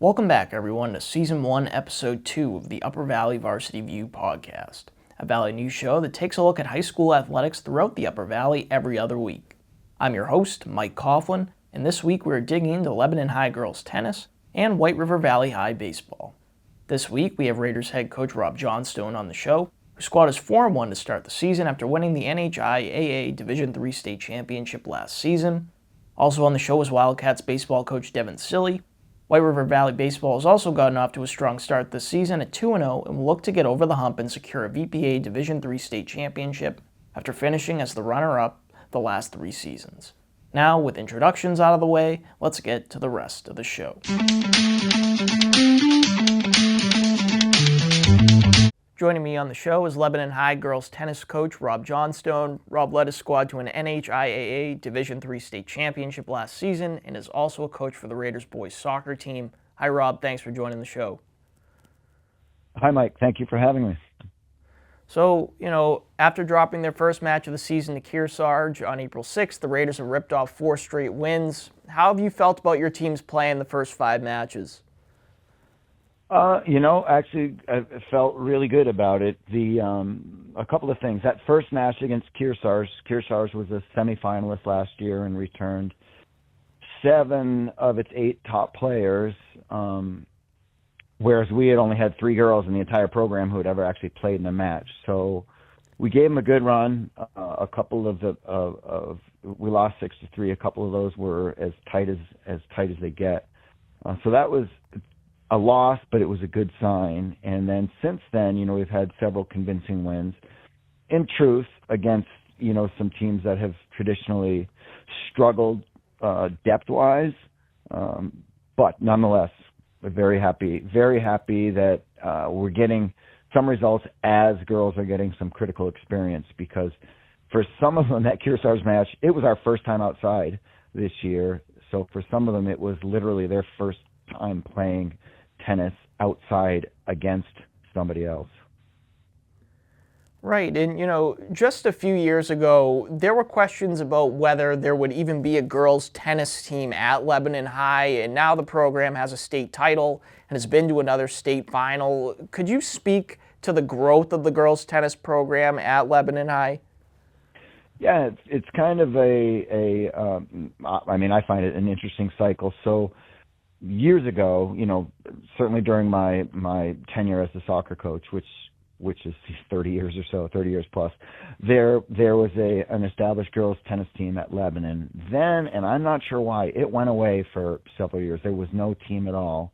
Welcome back, everyone, to Season 1, Episode 2 of the Upper Valley Varsity View podcast, a Valley News show that takes a look at high school athletics throughout the Upper Valley every other week. I'm your host, Mike Coughlin, and this week we're digging into Lebanon High girls tennis and White River Valley High baseball. This week we have Raiders head coach Rob Johnstone on the show, whose squad is 4-1 to start the season after winning the NHIAA Division III state championship last season. Also on the show is Wildcats baseball coach Devin Cilley. White River Valley baseball has also gotten off to a strong start this season at 2-0 and will look to get over the hump and secure a VPA Division III state championship after finishing as the runner-up the last 3 seasons. Now, with introductions out of the way, let's get to the rest of the show. Joining me on the show is Lebanon High girls tennis coach Rob Johnstone. Rob led his squad to an NHIAA Division III state championship last season and is also a coach for the Raiders boys soccer team. Hi Rob, thanks for joining the show. Hi Mike, thank you for having me. So, after dropping their first match of the season to Kearsarge on April 6th, the Raiders have ripped off 4 straight wins. How have you felt about your team's play in the first 5 matches? Actually, I felt really good about it. A couple of things. That first match against Kearsarge was a semifinalist last year and returned 7 of its 8 top players, whereas we had only had 3 girls in the entire program who had ever actually played in a match. So we gave them a good run. A couple of we lost 6-3. A couple of those were as tight as they get. So that was a loss, but it was a good sign. And then since then, we've had several convincing wins. In truth, against, some teams that have traditionally struggled depth-wise. But nonetheless, we're very happy that we're getting some results as girls are getting some critical experience, because for some of them, that Kearsarge match, it was our first time outside this year. So for some of them, it was literally their first time playing tennis outside against somebody else. Right, and just a few years ago, there were questions about whether there would even be a girls' tennis team at Lebanon High, and now the program has a state title and has been to another state final. Could you speak to the growth of the girls' tennis program at Lebanon High? Yeah, it's kind of I find it an interesting cycle. So years ago, certainly during my tenure as a soccer coach, which is 30 years or so, 30 years plus, there was an established girls tennis team at Lebanon. Then, and I'm not sure why, it went away for several years. There was no team at all.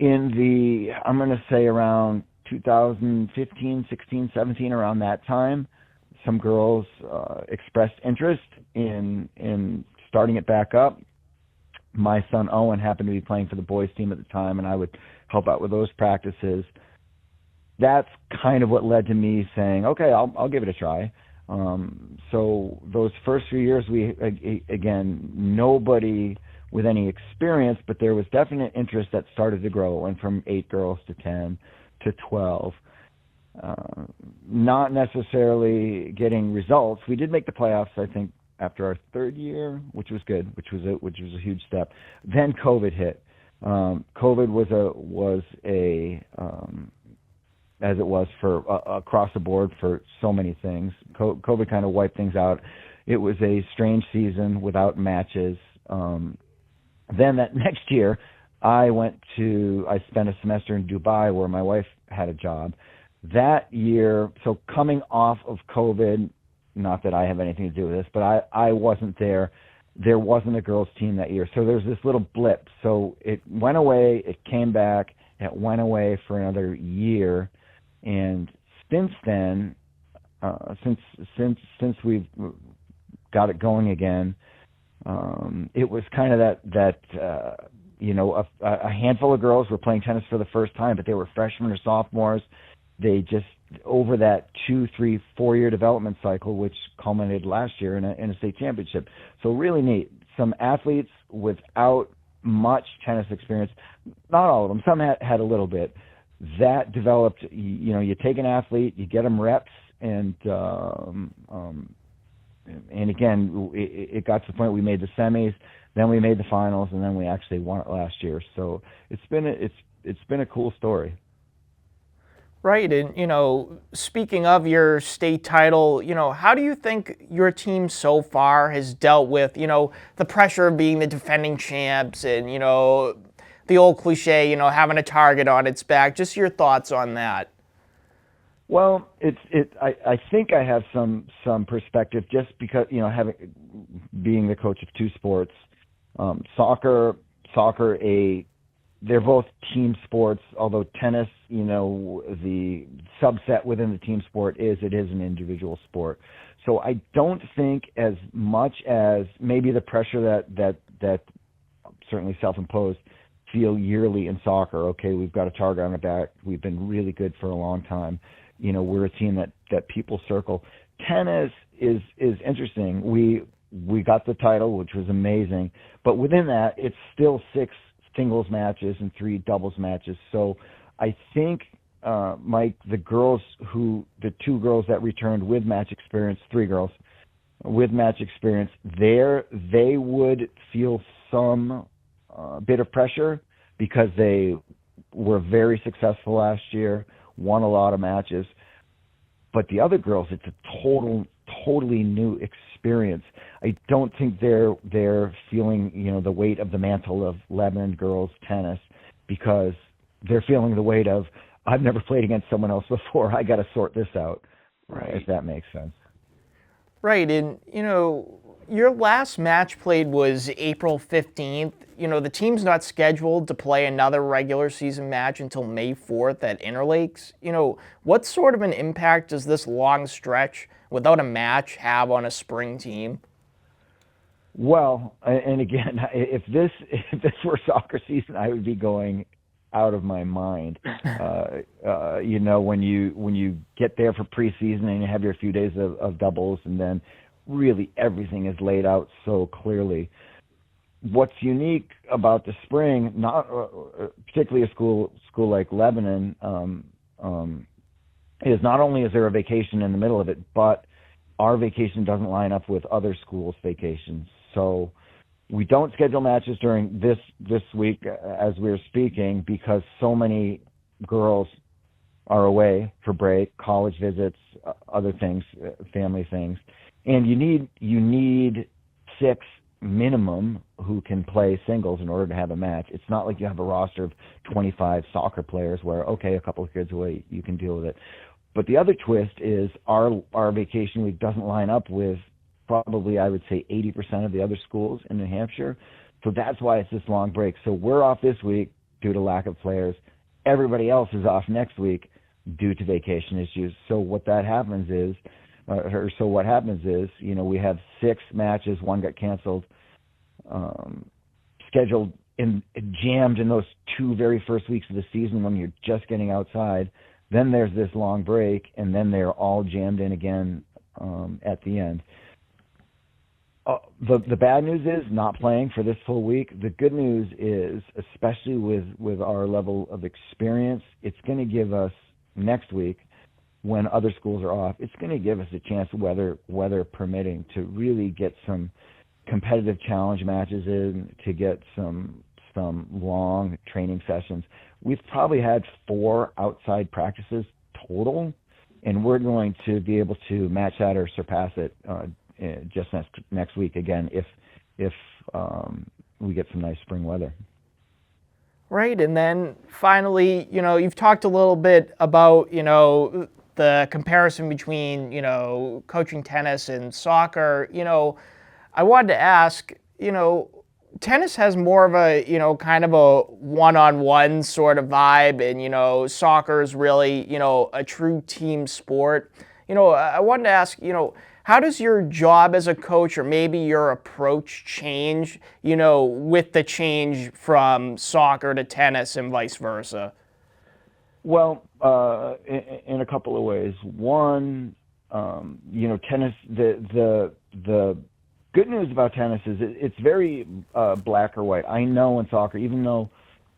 I'm going to say around 2015, 16, 17, around that time, some girls expressed interest in starting it back up. My son Owen happened to be playing for the boys team at the time, and I would help out with those practices. That's kind of what led to me saying, okay, I'll give it a try. So those first few years, again, nobody with any experience, but there was definite interest that started to grow. It went from 8 girls to 10 to 12. Not necessarily getting results. We did make the playoffs, I think, after our 3rd year, which was good, which was a huge step. Then COVID hit. COVID was as it was for across the board for so many things. COVID kind of wiped things out. It was a strange season without matches. Then that next year, I spent a semester in Dubai where my wife had a job. That year, so coming off of COVID, not that I have anything to do with this, but I wasn't there. There wasn't a girls' team that year. So there's this little blip. So it went away, it came back, it went away for another year. And since then, since we've got it going again, it was kind of a handful of girls were playing tennis for the first time, but they were freshmen or sophomores. They just, over that 2, 3, 4-year development cycle, which culminated last year in a state championship. So really neat. Some athletes without much tennis experience, not all of them, some had a little bit. That developed, you take an athlete, you get them reps, and again, it got to the point we made the semis. Then we made the finals, and then we actually won it last year. So it's been a cool story. Right, and speaking of your state title, how do you think your team so far has dealt with, the pressure of being the defending champs and, the old cliche, having a target on its back? Just your thoughts on that. Well, I think I have some perspective just because being the coach of two sports, soccer, they're both team sports, although tennis, the subset within the team sport it is an individual sport. So I don't think as much as maybe the pressure that certainly self-imposed feel yearly in soccer. Okay, we've got a target on our back. We've been really good for a long time. We're a team that people circle. Tennis is interesting. We got the title, which was amazing, but within that, it's still 6 singles matches and 3 doubles matches. So I think, Mike, the 2 girls that returned with match experience, 3 girls with match experience, they would feel some bit of pressure because they were very successful last year, won a lot of matches. But the other girls, it's a totally new experience. I don't think they're feeling, the weight of the mantle of Lebanon girls tennis because they're feeling the weight of, I've never played against someone else before. I got to sort this out. Right. If that makes sense. Right, and your last match played was April 15th. The team's not scheduled to play another regular season match until May 4th at Interlakes. What sort of an impact does this long stretch without a match have on a spring team? Well, and again, if this were soccer season, I would be going out of my mind. When you get there for preseason and you have your few days of doubles, and then really everything is laid out so clearly. What's unique about the spring, not particularly a school like Lebanon, is not only is there a vacation in the middle of it, but our vacation doesn't line up with other schools' vacations. So we don't schedule matches during this week as we're speaking because so many girls are away for break, college visits, other things, family things. And you need 6 minimum who can play singles in order to have a match. It's not like you have a roster of 25 soccer players where, okay, a couple of kids away, you can deal with it. But the other twist is our vacation week doesn't line up with probably, I would say, 80% of the other schools in New Hampshire. So that's why it's this long break. So we're off this week due to lack of players. Everybody else is off next week due to vacation issues. So what happens is, we have 6 matches. 1 got canceled, scheduled and jammed in those 2 very first weeks of the season when you're just getting outside. Then there's this long break, and then they're all jammed in again at the end. The bad news is not playing for this full week. The good news is, especially with our level of experience, it's going to give us next week, when other schools are off, it's going to give us a chance, weather permitting, to really get some competitive challenge matches in, to get some long training sessions. We've probably had 4 outside practices total, and we're going to be able to match that or surpass it just next week again if we get some nice spring weather. Right, and then finally, you've talked a little bit about, the comparison between, coaching tennis and soccer. I wanted to ask, tennis has more of a, kind of a one-on-one sort of vibe, and, soccer is really, a true team sport. I wanted to ask, how does your job as a coach or maybe your approach change, with the change from soccer to tennis and vice versa? Well, in a couple of ways. One, tennis, the good news about tennis is it's very black or white. I know in soccer, even though,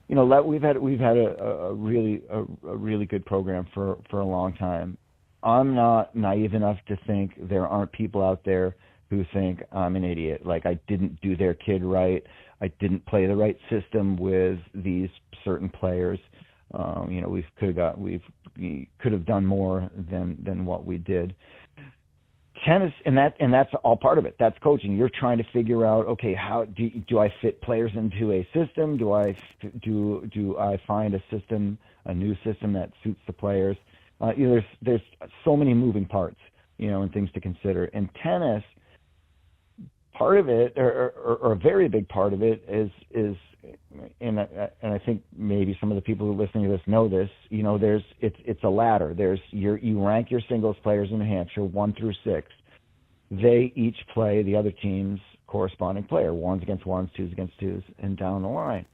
we've had a really good program for a long time. I'm not naive enough to think there aren't people out there who think I'm an idiot, like I didn't do their kid right, I didn't play the right system with these certain players. We could have done more than what we did. Tennis, and that's all part of it. That's coaching. You're trying to figure out, okay, how do I fit players into a system? Do I find a new system that suits the players? There's so many moving parts, and things to consider. In tennis, part of it, or a very big part of it, is and I think maybe some of the people who are listening to this know this. It's a ladder. You rank your singles players in New Hampshire 1 through 6. They each play the other team's corresponding player, 1s against 1s, 2s against 2s, and down the line.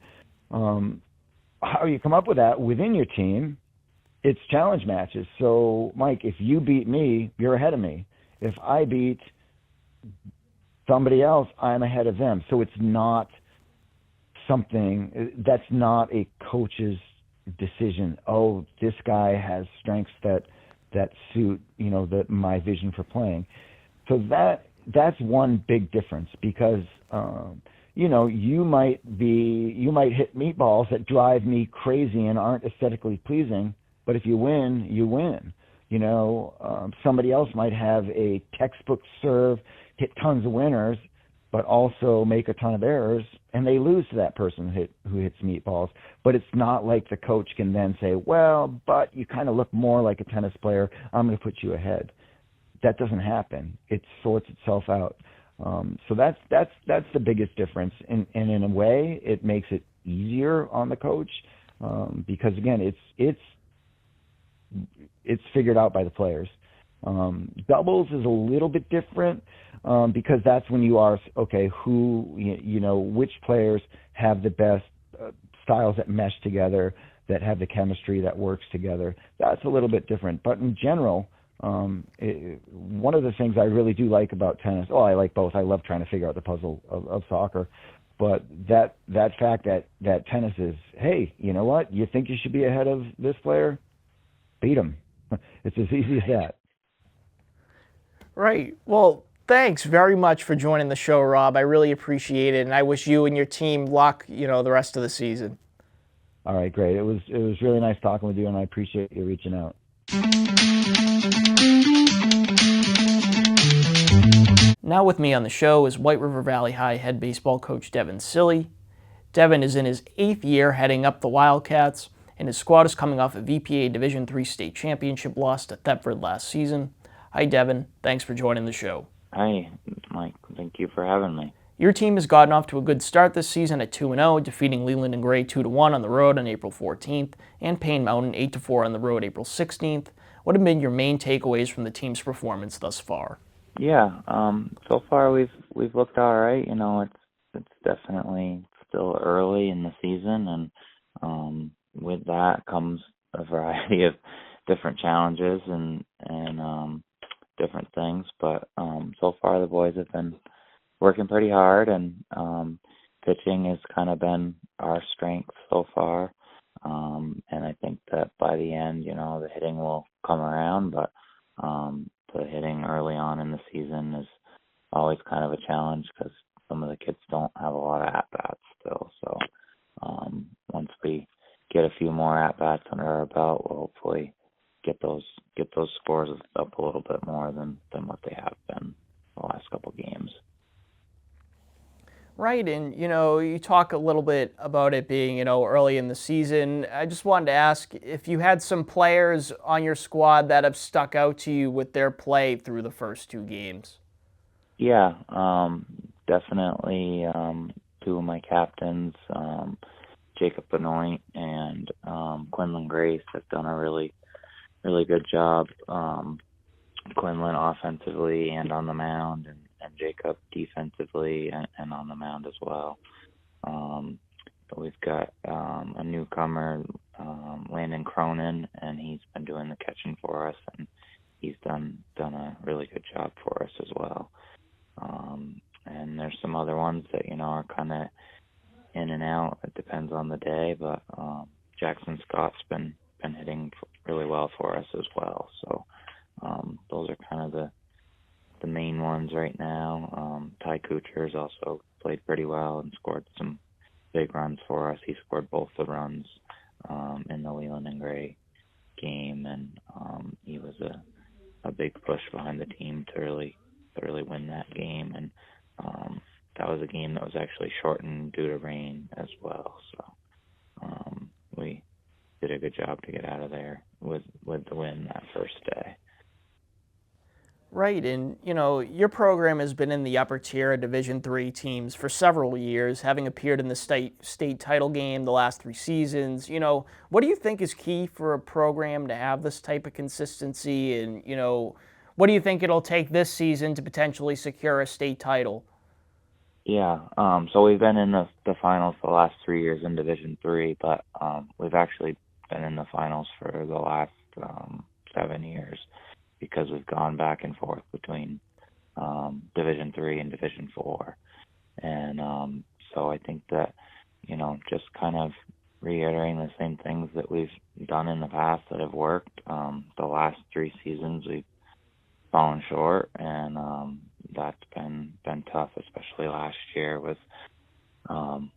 How you come up with that within your team, it's challenge matches. So, Mike, if you beat me, you're ahead of me. If I beat somebody else, I'm ahead of them. So it's not that's not a coach's decision. Oh, this guy has strengths that suit, my vision for playing. So that's one big difference, because you might hit meatballs that drive me crazy and aren't aesthetically pleasing, but if you win, you win. Somebody else might have a textbook serve, hit tons of winners, but also make a ton of errors, and they lose to that person who hits meatballs. But it's not like the coach can then say, well, but you kind of look more like a tennis player, I'm going to put you ahead. That doesn't happen. It sorts itself out. So that's the biggest difference. And in a way, it makes it easier on the coach, because, again, it's figured out by the players. Doubles is a little bit different, because that's when you are, okay, which players have the best styles that mesh together, that have the chemistry that works together. That's a little bit different. But in general, one of the things I really do like about tennis, I like both. I love trying to figure out the puzzle of soccer. But that fact that tennis is, hey, you know what? You think you should be ahead of this player? Beat him. It's as easy as that. Right. Well, thanks very much for joining the show, Rob. I really appreciate it, and I wish you and your team luck, the rest of the season. All right, great. It was really nice talking with you, and I appreciate you reaching out. Now with me on the show is White River Valley High head baseball coach Devin Cilley. Devin is in his 8th year heading up the Wildcats, and his squad is coming off a VPA Division III state championship loss to Thetford last season. Hi, Devin. Thanks for joining the show. Hi, Mike. Thank you for having me. Your team has gotten off to a good start this season at 2-0, defeating Leland and Gray 2-1 on the road on April 14th, and Payne Mountain 8-4 on the road April 16th. What have been your main takeaways from the team's performance thus far? Yeah, so far we've looked all right. It's definitely still early in the season, and with that comes a variety of different challenges and different things. But so far the boys have been working pretty hard, and pitching has kind of been our strength so far. And I think that by the end, the hitting will come around, but the hitting early on in the season is always kind of a challenge because some of the kids don't have a lot of at-bats still. So once we get a few more at-bats under our belt, we'll hopefully get those scores up a little bit more than what they have been the last couple games. Right, and you talk a little bit about it being early in the season. I just wanted to ask if you had some players on your squad that have stuck out to you with their play through the first 2 games. Yeah, definitely 2 of my captains, Jacob Benoit and Quinlan Grace, have done a really, really good job. Quinlan offensively and on the mound, and Jacob defensively and on the mound as well. But we've got a newcomer, Landon Cronin, and he's been doing the catching for us, and he's done a really good job for us as well. And there's some other ones that are kind of in and out. It depends on the day, but Jackson Scott's been hitting really well for us as well. So those are kind of the main main ones right now. Ty Kuchar's also played pretty well and scored some big runs for us. He scored both the runs in the Leland and Gray game, and he was a big push behind the team to really win that game. And that was a game that was actually shortened due to rain as well. So we did a good job to get out of there with the win that first day. Right, and your program has been in the upper tier of Division III teams for several years, having appeared in the state title game the last 3 seasons. What do you think is key for a program to have this type of consistency, and what do you think it'll take this season to potentially secure a state title? Yeah, so we've been in the finals the last 3 years in Division III, but we've actually been in the finals for the last 7 years, because we've gone back and forth between Division III and Division IV. And so I think that, just kind of reiterating the same things that we've done in the past that have worked. The last 3 seasons we've fallen short, and that's been tough, especially last year with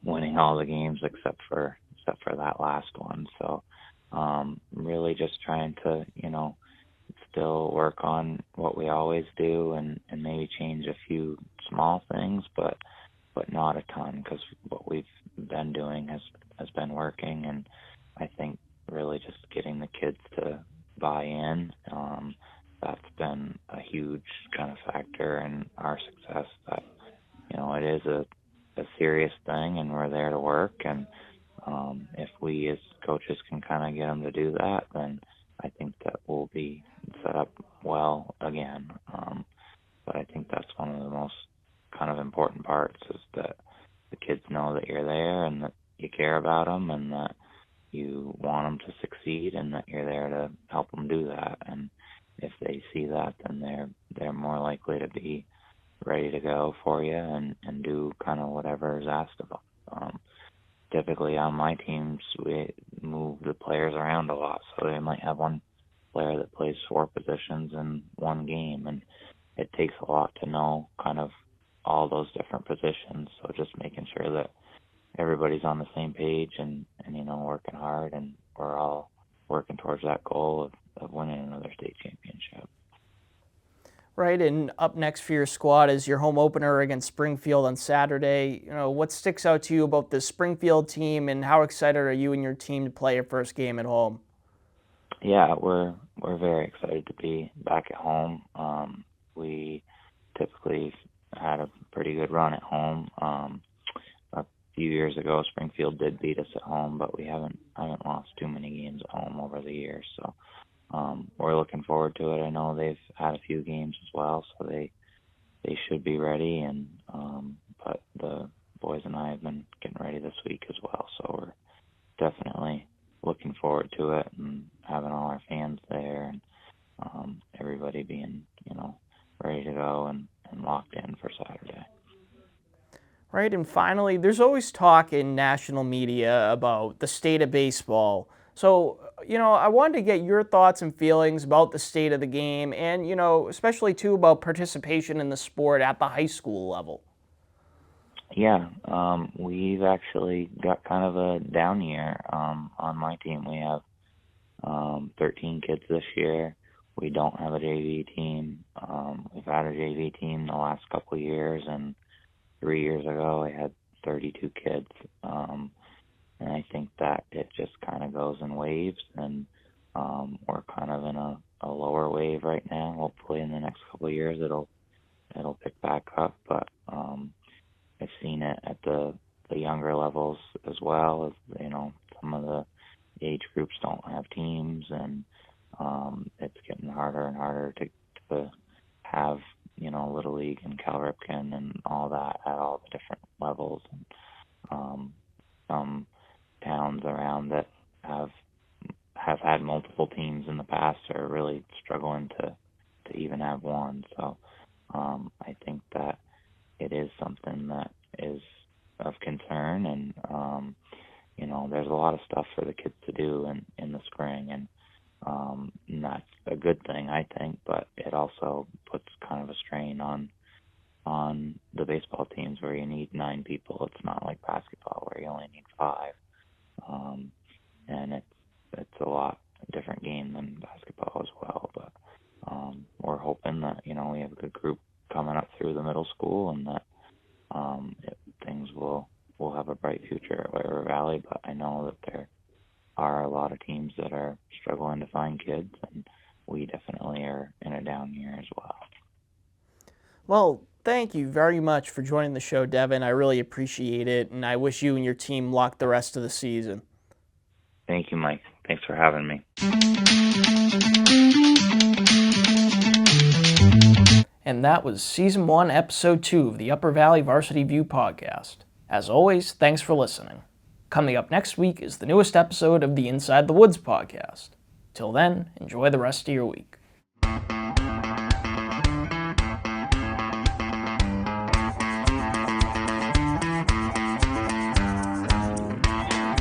winning all the games except for that last one. So really just trying to, still work on what we always do, and maybe change a few small things, but not a ton, because what we've been doing has been working. And I think really just getting the kids to buy in, that's been a huge kind of factor in our success, that it is a serious thing, and we're there to work. And if we as coaches can kind of get them to do that, then I think that we'll be set up well again. But I think that's one of the most kind of important parts, is that the kids know that you're there, and that you care about them, and that you want them to succeed, and that you're there to help them do that. And if they see that, then they're more likely to be ready to go for you and do kind of whatever is asked of them. Typically on my teams, we move the players around a lot, so they might have one player that plays 4 positions in one game, and it takes a lot to know kind of all those different positions. So just making sure that everybody's on the same page, and working hard, and we're all working towards that goal of winning another state championship. Right, and up next for your squad is your home opener against Springfield on Saturday. What sticks out to you about the Springfield team, and how excited are you and your team to play your first game at home? Yeah, we're very excited to be back at home. We typically had a pretty good run at home. A few years ago, Springfield did beat us at home, but we haven't lost too many games at home over the years. So we're looking forward to it. I know they've had a few games as well, so they should be ready. And but the boys and I have been getting ready this week as well, so we're definitely looking forward to it, and having all our fans there, and everybody being ready to go and locked in for Saturday. Right, and finally, there's always talk in national media about the state of baseball. So, I wanted to get your thoughts and feelings about the state of the game, and, especially, too, about participation in the sport at the high school level. Yeah, we've actually got kind of a down year on my team. We have 13 kids this year. We don't have a JV team. We've had a JV team the last couple of years, and 3 years ago I had 32 kids. And I think that it just kind of goes in waves, and we're kind of in a lower wave right now. Hopefully in the next couple of years it'll pick back up, but I've seen it at the younger levels as well. As some of the age groups don't have teams, and it's getting harder and harder to have Little League and Cal Ripken and all that at all the different levels. And some towns around that have had multiple teams in the past are really struggling to even have one. So I think that it is something that is of concern, and there's a lot of stuff for the kids to do in the spring, and And that's a good thing, I think, but it also puts kind of a strain on the baseball teams where you need 9 people. It's not like basketball where you only need 5. And it's a lot different game than basketball as well. But we're hoping that, we have a good group coming up through the middle school, and that things will have a bright future at White River Valley. But I know that there are a lot of teams that are struggling to find kids, and we definitely are in a down year as well. Well, thank you very much for joining the show, Devin. I really appreciate it, and I wish you and your team luck the rest of the season. Thank you, Mike. Thanks for having me. And that was Season 1, Episode 2 of the Upper Valley Varsity View podcast. As always, thanks for listening. Coming up next week is the newest episode of the Inside the Woods podcast. Till then, enjoy the rest of your week.